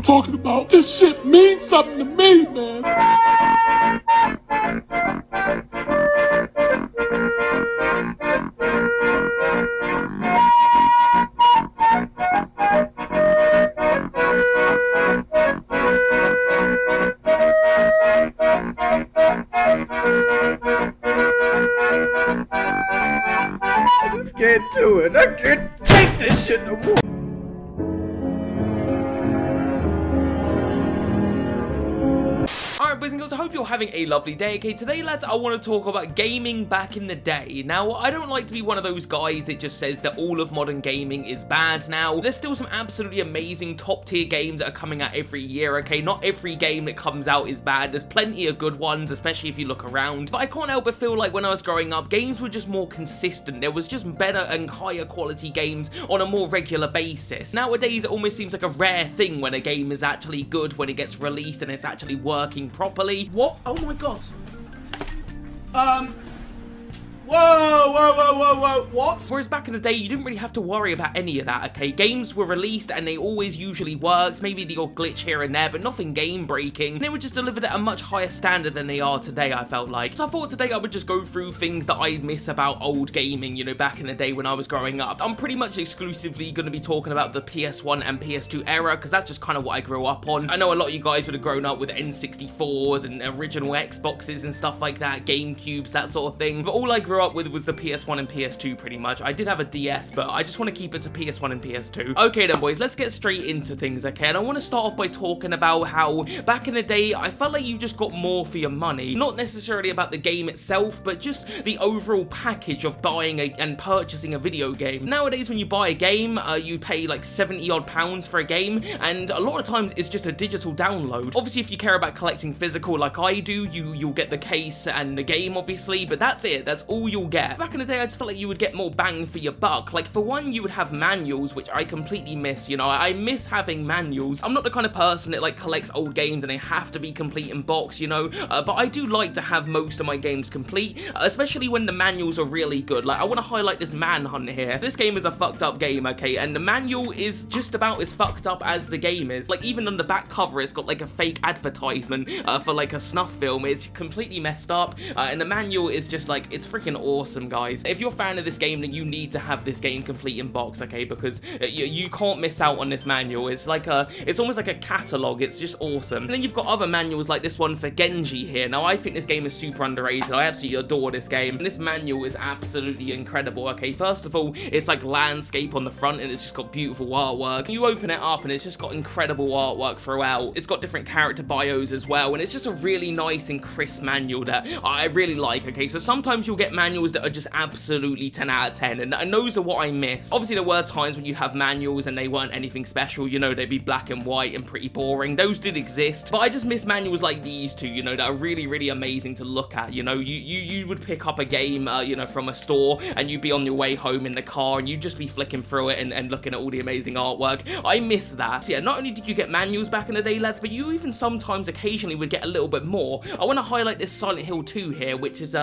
I'm talking about. This shit means something to me, man. I just can't do it. I can't take this shit no more. Alright boys and girls, I hope you're having a lovely day. Okay, today lads, I want to talk about gaming back in the day. Now, I don't like to be one of those guys that just says that all of modern gaming is bad now. There's still some absolutely amazing top tier games that are coming out every year, okay? Not every game that comes out is bad. There's plenty of good ones, especially if you look around. But I can't help but feel like when I was growing up, games were just more consistent. There was just better and higher quality games on a more regular basis. Nowadays, it almost seems like a rare thing when a game is actually good, when it gets released and it's actually working properly. What? Oh my god. Whoa, what? Whereas back in the day, you didn't really have to worry about any of that, okay? Games were released and they always usually worked, maybe the odd glitch here and there, but nothing game-breaking. They were just delivered at a much higher standard than they are today, I felt like. So I thought today I would just go through things that I miss about old gaming, you know, back in the day when I was growing up. I'm pretty much exclusively going to be talking about the PS1 and PS2 era, because that's just kind of what I grew up on. I know a lot of you guys would have grown up with N64s and original Xboxes and stuff like that, GameCubes, that sort of thing, but all I grew up with was the PS1 and PS2 pretty much. I did have a DS, but I just want to keep it to PS1 and PS2. Okay then boys, let's get straight into things, okay? And I want to start off by talking about how back in the day, I felt like you just got more for your money. Not necessarily about the game itself, but just the overall package of buying and purchasing a video game. Nowadays, when you buy a game, you pay like 70 odd pounds for a game, and a lot of times it's just a digital download. Obviously, if you care about collecting physical like I do, you'll get the case and the game, obviously, but that's it. That's all you'll get. Back in the day, I just felt like you would get more bang for your buck. Like, for one, you would have manuals, which I completely miss, you know. I miss having manuals. I'm not the kind of person that, like, collects old games and they have to be complete in box, you know, but I do like to have most of my games complete, especially when the manuals are really good. Like, I want to highlight this Manhunt here. This game is a fucked up game, okay, and the manual is just about as fucked up as the game is. Like, even on the back cover, it's got, like, a fake advertisement for, like, a snuff film. It's completely messed up, and the manual is just, like, it's freaking awesome, guys. If you're a fan of this game, then you need to have this game complete in box, okay, because you can't miss out on this manual. It's like it's almost like a catalog. It's just awesome. And then you've got other manuals like this one for Genji here. Now, I think this game is super underrated. I absolutely adore this game. And this manual is absolutely incredible, okay? First of all, it's like landscape on the front, and it's just got beautiful artwork. You open it up, and it's just got incredible artwork throughout. It's got different character bios as well, and it's just a really nice and crisp manual that I really like, okay? So sometimes you'll get manuals that are just absolutely 10 out of 10, and those are what I miss. Obviously, there were times when you have manuals and they weren't anything special, you know, they'd be black and white and pretty boring. Those did exist, but I just miss manuals like these two, you know, that are really, really amazing to look at. You know, you would pick up a game, you know, from a store, and you'd be on your way home in the car, and you'd just be flicking through it and looking at all the amazing artwork. I miss that. So yeah, not only did you get manuals back in the day, lads, but you even sometimes occasionally would get a little bit more. I want to highlight this Silent Hill 2 here, which is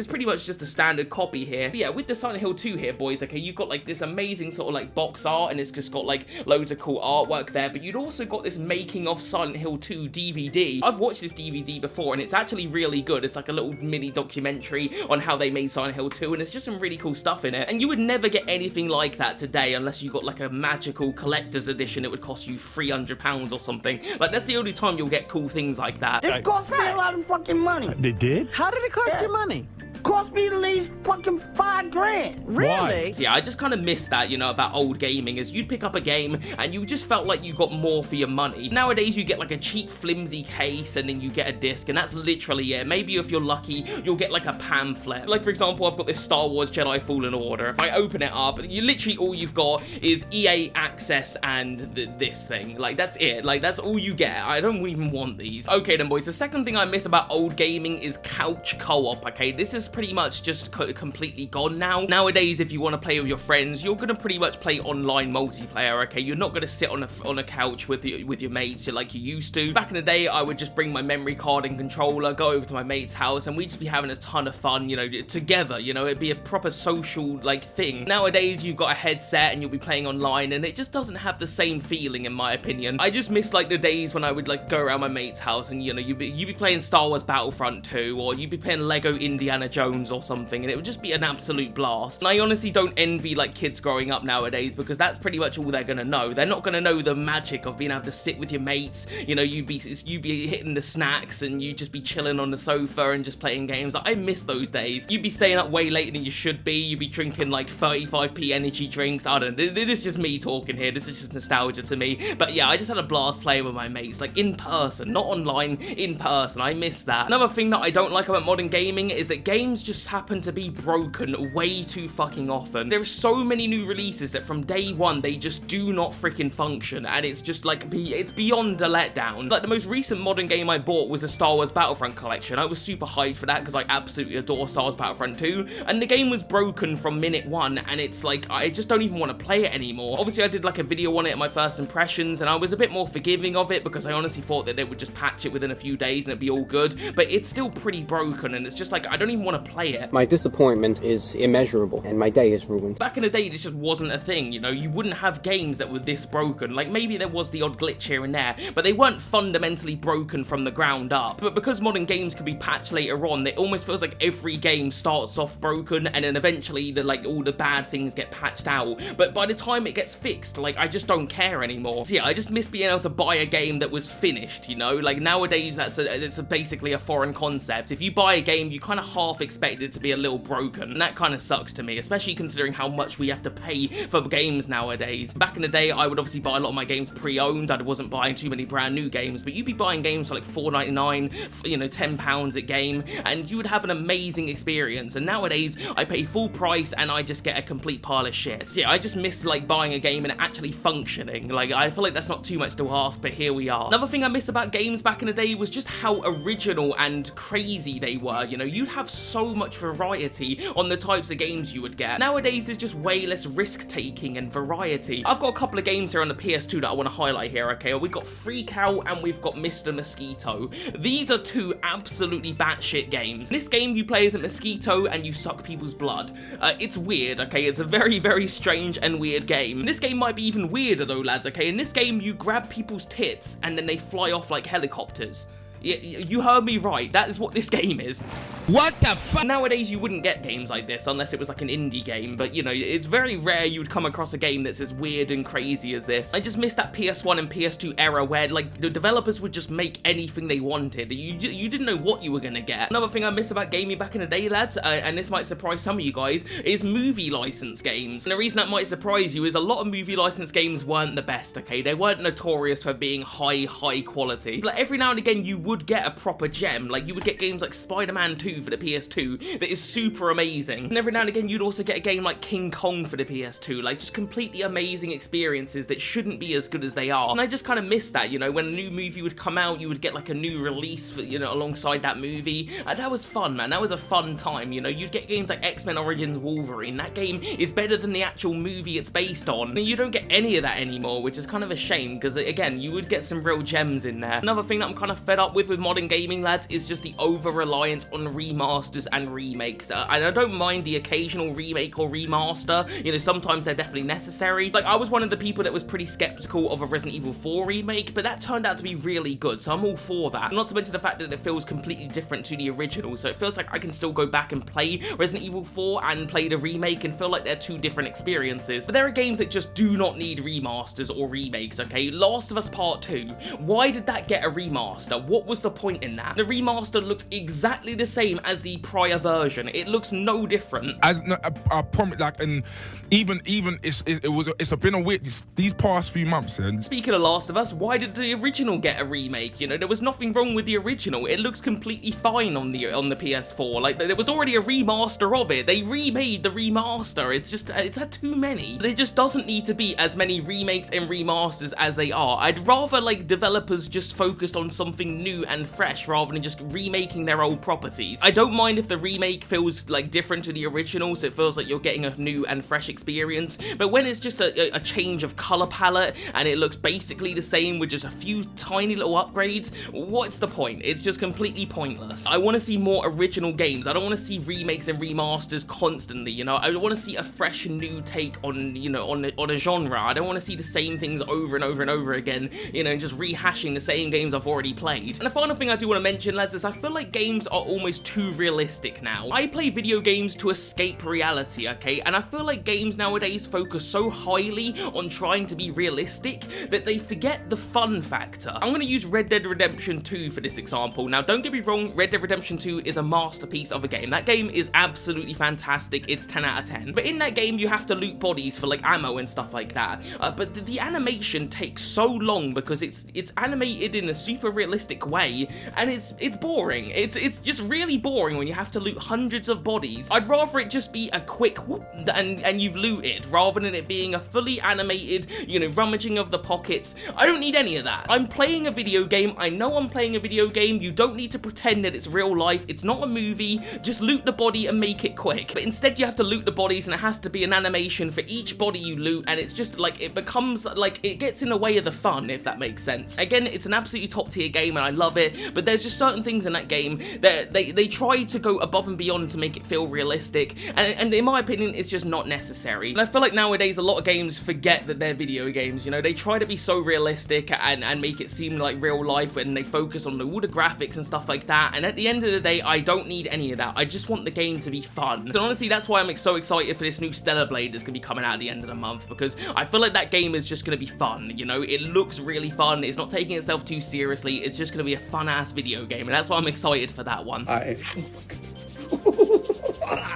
pretty much just a standard copy here. But yeah, with the Silent Hill 2 here, boys, okay, you've got like this amazing sort of like box art, and it's just got like loads of cool artwork there, but you'd also got this making of Silent Hill 2 DVD. I've watched this DVD before, and it's actually really good. It's like a little mini documentary on how they made Silent Hill 2, and it's just some really cool stuff in it, and you would never get anything like that today unless you got like a magical collector's edition. It would cost you £300 or something. Like, that's the only time you'll get cool things like that. It cost me a lot of fucking money. They did? How did it cost you money? Cost me at least fucking $5 grand. Really? So yeah, I just kind of miss that, you know, about old gaming, is you'd pick up a game and you just felt like you got more for your money. Nowadays, you get like a cheap, flimsy case, and then you get a disc, and that's literally it. Maybe if you're lucky, you'll get like a pamphlet. Like, for example, I've got this Star Wars Jedi Fallen Order. If I open it up, you literally all you've got is EA access and this thing. Like, that's it. Like, that's all you get. I don't even want these. Okay then, boys, the second thing I miss about old gaming is couch co-op, okay? This is is pretty much just completely gone now. Nowadays, if you want to play with your friends, you're going to pretty much play online multiplayer, okay? You're not going to sit on a couch with your mates like you used to. Back in the day, I would just bring my memory card and controller, go over to my mate's house, and we'd just be having a ton of fun, you know, together, you know? It'd be a proper social, like, thing. Nowadays, you've got a headset and you'll be playing online, and it just doesn't have the same feeling, in my opinion. I just miss, like, the days when I would, like, go around my mate's house and, you know, you'd be playing Star Wars Battlefront 2, or you'd be playing Lego Indiana Jones or something, and it would just be an absolute blast. And I honestly don't envy, like, kids growing up nowadays, because that's pretty much all they're gonna know. They're not gonna know the magic of being able to sit with your mates, you know, you'd be hitting the snacks, and you'd just be chilling on the sofa and just playing games. Like, I miss those days. You'd be staying up way later than you should be, you'd be drinking, like, 35p energy drinks. I don't know, this is just me talking here, this is just nostalgia to me. But yeah, I just had a blast playing with my mates, like, in person, not online, in person. I miss that. Another thing that I don't like about modern gaming is that games just happen to be broken way too fucking often. There are so many new releases that from day one, they just do not freaking function, and it's just like, it's beyond a letdown. Like, the most recent modern game I bought was the Star Wars Battlefront collection. I was super hyped for that because I absolutely adore Star Wars Battlefront 2, and the game was broken from minute one, and it's like, I just don't even want to play it anymore. Obviously, I did like a video on it at my first impressions, and I was a bit more forgiving of it because I honestly thought that they would just patch it within a few days and it'd be all good, but it's still pretty broken, and it's just like, I don't even want to play it. My disappointment is immeasurable, and my day is ruined. Back in the day, this just wasn't a thing, you know? You wouldn't have games that were this broken. Like, maybe there was the odd glitch here and there, but they weren't fundamentally broken from the ground up. But because modern games can be patched later on, it almost feels like every game starts off broken, and then eventually, all the bad things get patched out. But by the time it gets fixed, like, I just don't care anymore. So yeah, I just miss being able to buy a game that was finished, you know? Like, nowadays, it's basically a foreign concept. If you buy a game, you kind of half expect it to be a little broken, and that kind of sucks to me, especially considering how much we have to pay for games nowadays. Back in the day, I would obviously buy a lot of my games pre-owned. I wasn't buying too many brand new games, but you'd be buying games for like $4.99, you know, £10 a game, and you would have an amazing experience. And nowadays, I pay full price and I just get a complete pile of shit. So yeah, I just miss like buying a game and it actually functioning. Like, I feel like that's not too much to ask, but here we are. Another thing I miss about games back in the day was just how original and crazy they were. You know, you'd have so much variety on the types of games you would get. Nowadays, there's just way less risk-taking and variety. I've got a couple of games here on the PS2 that I want to highlight here, okay? We've got Freak Out and we've got Mr. Mosquito. These are two absolutely batshit games. In this game, you play as a mosquito and you suck people's blood. It's weird, okay? It's a very, very strange and weird game. This game might be even weirder though, lads, okay? In this game, you grab people's tits and then they fly off like helicopters. You heard me right, that is what this game is. What the fuck? Nowadays, you wouldn't get games like this unless it was like an indie game, but you know, it's very rare you would come across a game that's as weird and crazy as this. I just miss that PS1 and PS2 era where like the developers would just make anything they wanted. You didn't know what you were gonna get. Another thing I miss about gaming back in the day, lads, and this might surprise some of you guys, is movie license games. And the reason that might surprise you is a lot of movie license games weren't the best, okay? They weren't notorious for being high quality. Like every now and again, you would get a proper gem. Like you would get games like Spider-Man 2 for the PS2 that is super amazing. And every now and again, you'd also get a game like King Kong for the PS2, like just completely amazing experiences that shouldn't be as good as they are. And I just kind of miss that, you know, when a new movie would come out, you would get like a new release for, you know, alongside that movie. That was fun, man. That was a fun time, you know. You'd get games like X-Men Origins Wolverine. That game is better than the actual movie it's based on. And you don't get any of that anymore, which is kind of a shame, because again, you would get some real gems in there. Another thing that I'm kind of fed up with modern gaming, lads, is just the over-reliance on remasters and remakes. And I don't mind the occasional remake or remaster, you know, sometimes they're definitely necessary. Like, I was one of the people that was pretty skeptical of a Resident Evil 4 remake, but that turned out to be really good, so I'm all for that. Not to mention the fact that it feels completely different to the original, so it feels like I can still go back and play Resident Evil 4 and play the remake and feel like they're two different experiences. But there are games that just do not need remasters or remakes, okay? Last of Us Part 2, why did that get a remaster? What was the point in that? The remaster looks exactly the same as the prior version. It looks no different. As I promise, like, and even it's been a weird these past few months. And speaking of Last of Us, why did the original get a remake? You know, there was nothing wrong with the original. It looks completely fine on the PS4. Like, there was already a remaster of it. They remade the remaster. It's just it's had too many. There just doesn't need to be as many remakes and remasters as they are. I'd rather like developers just focused on something new new and fresh rather than just remaking their old properties. I don't mind if the remake feels like different to the original, so it feels like you're getting a new and fresh experience, but when it's just a change of color palette and it looks basically the same with just a few tiny little upgrades, what's the point? It's just completely pointless. I want to see more original games. I don't want to see remakes and remasters constantly, you know. I want to see a fresh new take on, you know, on a genre. I don't want to see the same things over and over and over again, you know, just rehashing the same games I've already played. And the final thing I do want to mention, lads, is I feel like games are almost too realistic now. I play video games to escape reality, okay? And I feel like games nowadays focus so highly on trying to be realistic that they forget the fun factor. I'm going to use Red Dead Redemption 2 for this example. Now, don't get me wrong, Red Dead Redemption 2 is a masterpiece of a game. That game is absolutely fantastic. It's 10 out of 10. But in that game, you have to loot bodies for like ammo and stuff like that. But the animation takes so long because it's animated in a super realistic way, and it's boring. It's just really boring when you have to loot hundreds of bodies. I'd rather it just be a quick whoop and you've looted, rather than it being a fully animated, you know, rummaging of the pockets. I don't need any of that. I'm playing a video game. I know I'm playing a video game. You don't need to pretend that it's real life. It's not a movie. Just loot the body and make it quick. But instead you have to loot the bodies and it has to be an animation for each body you loot, and it's just like, it becomes like, it gets in the way of the fun, if that makes sense. Again, it's an absolutely top tier game and I love it, but there's just certain things in that game that they try to go above and beyond to make it feel realistic, and in my opinion, it's just not necessary. And I feel like nowadays a lot of games forget that they're video games, you know. They try to be so realistic and make it seem like real life, and they focus on all the graphics and stuff like that, and at the end of the day, I don't need any of that. I just want the game to be fun. So honestly, that's why I'm so excited for this new Stellar Blade that's gonna be coming out at the end of the month, because I feel like that game is just gonna be fun, you know. It looks really fun. It's not taking itself too seriously. It's just gonna be a fun ass video game, and that's why I'm excited for that one.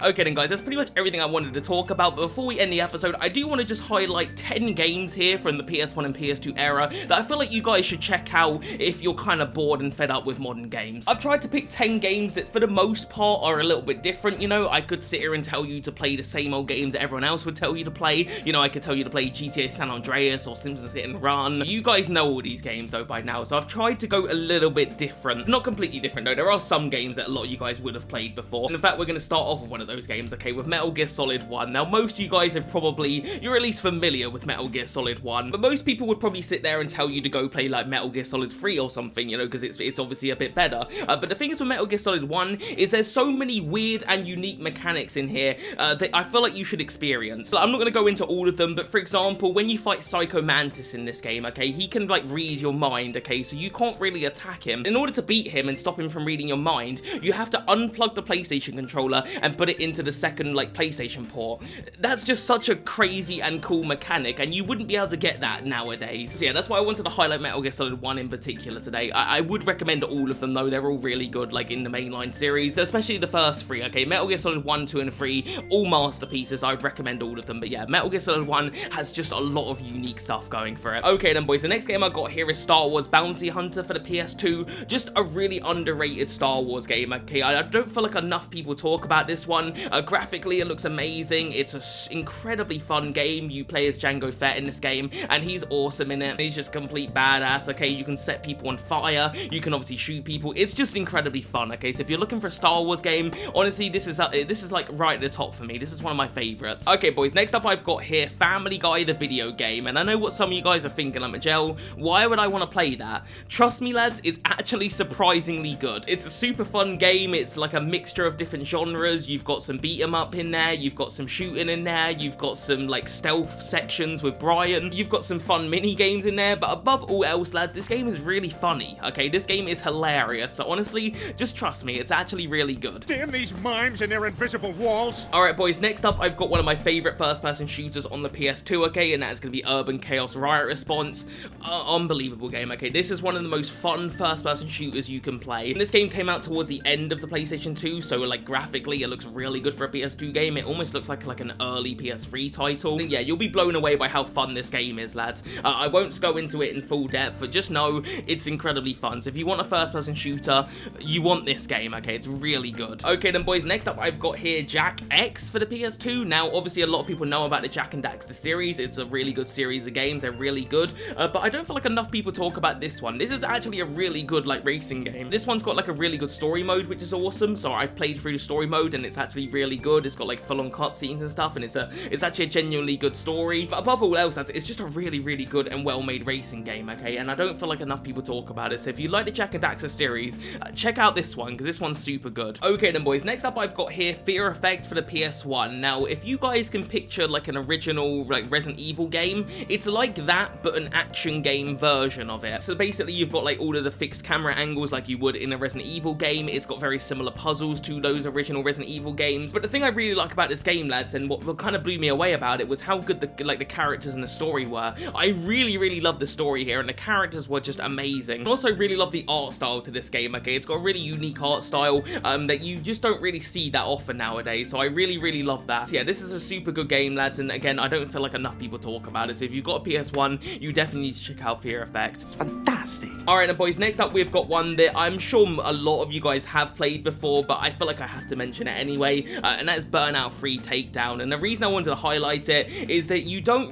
Okay then guys, that's pretty much everything I wanted to talk about, but before we end the episode, I do want to just highlight 10 games here from the PS1 and PS2 era that I feel like you guys should check out if you're kind of bored and fed up with modern games. I've tried to pick 10 games that for the most part are a little bit different, you know. I could sit here and tell you to play the same old games that everyone else would tell you to play. You know, I could tell you to play GTA San Andreas or Simpsons Hit and Run. You guys know all these games though by now, so I've tried to go a little bit different. Not completely different though. There are some games that a lot of you guys would have played before, and in fact, we're going to start off with one of those games, okay, with Metal Gear Solid 1. Now, most of you guys have you're at least familiar with Metal Gear Solid 1, but most people would probably sit there and tell you to go play like Metal Gear Solid 3 or something, you know, because it's obviously a bit better. But the thing is with Metal Gear Solid 1 is there's so many weird and unique mechanics in here that I feel like you should experience. So I'm not going to go into all of them, but for example, when you fight Psycho Mantis in this game, okay, he can like read your mind, okay, so you can't really attack him. In order to beat him and stop him from reading your mind, you have to unplug the PlayStation controller and put it into the second like PlayStation port. That's just such a crazy and cool mechanic, and you wouldn't be able to get that nowadays. So yeah, that's why I wanted to highlight Metal Gear Solid 1 in particular today. I would recommend all of them though. They're all really good, like in the mainline series, especially the first three, okay? Metal Gear Solid 1, 2, and 3, all masterpieces. I would recommend all of them, but yeah, Metal Gear Solid 1 has just a lot of unique stuff going for it. Okay then boys, the next game I got here is Star Wars Bounty Hunter for the PS2. Just a really underrated Star Wars game, okay? I don't feel like enough people talk about this one. Graphically, it looks amazing. It's an incredibly fun game. You play as Jango Fett in this game, and he's awesome in it. He's just complete badass, okay? You can set people on fire. You can obviously shoot people. It's just incredibly fun, okay? So if you're looking for a Star Wars game, honestly, this is like right at the top for me. This is one of my favorites. Okay, boys, next up I've got here Family Guy, the video game, and I know what some of you guys are thinking, like, Majel, why would I want to play that? Trust me, lads, it's actually surprisingly good. It's a super fun game. It's like a mixture of different genres. You've got some beat 'em up in there, you've got some shooting in there, you've got some like stealth sections with Brian, you've got some fun mini games in there, but above all else, lads, this game is really funny, okay? This game is hilarious, so honestly, just trust me, it's actually really good. Damn these mimes and their invisible walls! Alright boys, next up I've got one of my favourite first-person shooters on the PS2, okay, and that is going to be Urban Chaos Riot Response. Unbelievable game, okay? This is one of the most fun first-person shooters you can play, and this game came out towards the end of the PlayStation 2, so like graphically it looks really really good for a PS2 game. It almost looks like an early PS3 title. And yeah, you'll be blown away by how fun this game is, lads. I won't go into it in full depth, but just know it's incredibly fun. So if you want a first-person shooter, you want this game, okay? It's really good. Okay then, boys, next up I've got here Jak X for the PS2. Now, obviously, a lot of people know about the Jak and Daxter series. It's a really good series of games. They're really good, but I don't feel like enough people talk about this one. This is actually a really good, like, racing game. This one's got, like, a really good story mode, which is awesome. So I've played through the story mode, and it's actually really good. It's got, like, full-on cutscenes and stuff, and it's actually a genuinely good story. But above all else, it's just a really, really good and well-made racing game, okay? And I don't feel like enough people talk about it. So if you like the Jak and Daxter series, check out this one, because this one's super good. Okay then, boys, next up I've got here Fear Effect for the PS1. Now, if you guys can picture, like, an original, like, Resident Evil game, it's like that, but an action game version of it. So basically, you've got, like, all of the fixed camera angles like you would in a Resident Evil game. It's got very similar puzzles to those original Resident Evil games. But the thing I really like about this game, lads, and what kind of blew me away about it was how good the characters and the story were. I really, really loved the story here, and the characters were just amazing. I also really love the art style to this game, okay? It's got a really unique art style that you just don't really see that often nowadays, so I really, really love that. So yeah, this is a super good game, lads, and again, I don't feel like enough people talk about it, so if you've got a PS1, you definitely need to check out Fear Effect. It's fantastic. Alright then, boys, next up we've got one that I'm sure a lot of you guys have played before, but I feel like I have to mention it anyway, and that is Burnout 3 Takedown. And the reason I wanted to highlight it is that you don't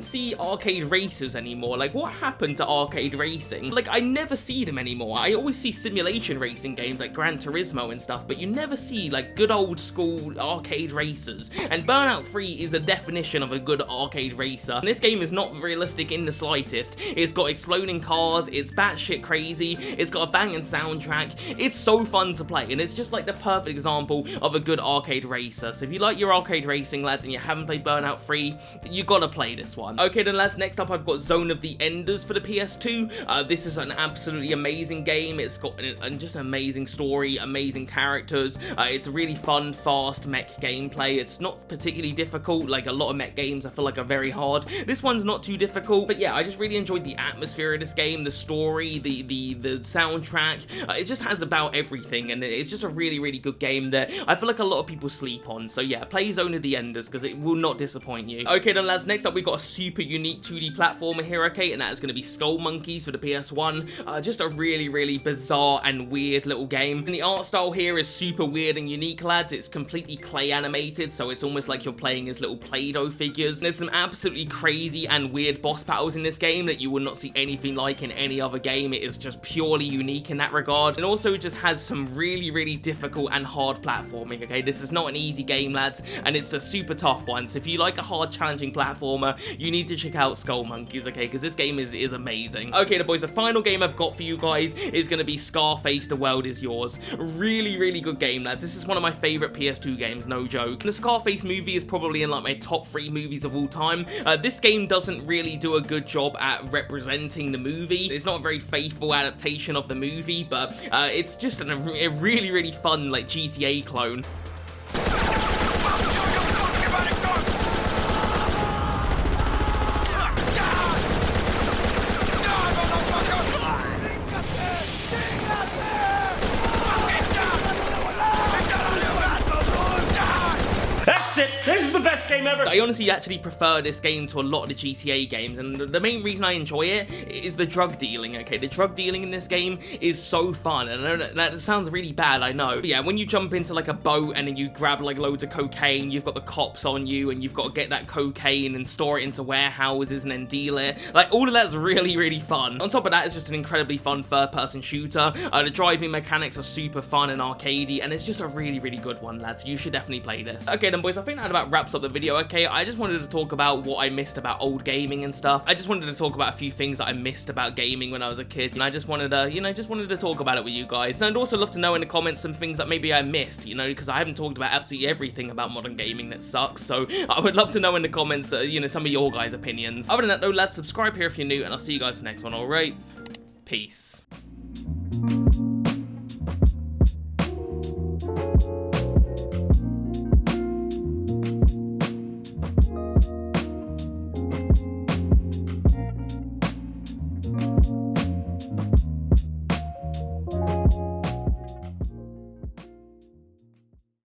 see arcade racers anymore. Like, what happened to arcade racing? Like, I never see them anymore. I always see simulation racing games like Gran Turismo and stuff, but you never see, like, good old school arcade racers. And Burnout 3 is a definition of a good arcade racer. And this game is not realistic in the slightest. It's got exploding cars, it's batshit crazy, it's got a banging soundtrack, it's so fun to play, and it's just like the perfect example of a good arcade racer. So if you like your arcade racing, lads, and you haven't played Burnout 3, you gotta play this one. Okay then, lads, next up I've got Zone of the Enders for the PS2. This is an absolutely amazing game. It's got just an amazing story, amazing characters. It's really fun, fast mech gameplay. It's not particularly difficult. Like a lot of mech games I feel like are very hard. This one's not too difficult, but yeah, I just really enjoyed the atmosphere of this game, the story, the soundtrack. It just has about everything, and it's just a really, really good game that I feel like a lot of people sleep on. So yeah, play Zone of the Enders, because it will not disappoint you. Okay then, lads, next up we've got a super unique 2D platformer here, okay, and that is going to be Skull Monkeys for the PS1. Just a really, really bizarre and weird little game. And the art style here is super weird and unique, lads. It's completely clay animated, so it's almost like you're playing as little Play-Doh figures. And there's some absolutely crazy and weird boss battles in this game that you will not see anything like in any other game. It is just purely unique in that regard. And also it just has some really, really difficult and hard platforming, okay? This is not an easy game, lads, and it's a super tough one. So if you like a hard, challenging platformer, you need to check out Skull Monkeys, okay? Because this game is amazing. Okay, the boys, the final game I've got for you guys is going to be Scarface: The World Is Yours. Really, really good game, lads. This is one of my favorite PS2 games, no joke. And the Scarface movie is probably in like my top 3 movies of all time. This game doesn't really do a good job at representing the movie. It's not a very faithful adaptation of the movie, but it's just a really, really fun, like, GTA clone. This is the best game ever! I honestly actually prefer this game to a lot of the GTA games, and the main reason I enjoy it is the drug dealing, okay? The drug dealing in this game is so fun, and I know that sounds really bad, I know. But yeah, when you jump into like a boat and then you grab like loads of cocaine, you've got the cops on you, and you've got to get that cocaine and store it into warehouses and then deal it. Like, all of that's really, really fun. On top of that, it's just an incredibly fun third-person shooter. The driving mechanics are super fun and arcadey, and it's just a really, really good one, lads. You should definitely play this. Okay then, boys, I think that about wraps up the video, okay? I just wanted to talk about what I missed about old gaming and stuff. I just wanted to talk about a few things that I missed about gaming when I was a kid, and I just wanted to, you know, talk about it with you guys. And I'd also love to know in the comments some things that maybe I missed, you know, because I haven't talked about absolutely everything about modern gaming that sucks, so I would love to know in the comments, you know, some of your guys' opinions. Other than that, though, lads, subscribe here if you're new, and I'll see you guys in the next one, alright? Peace.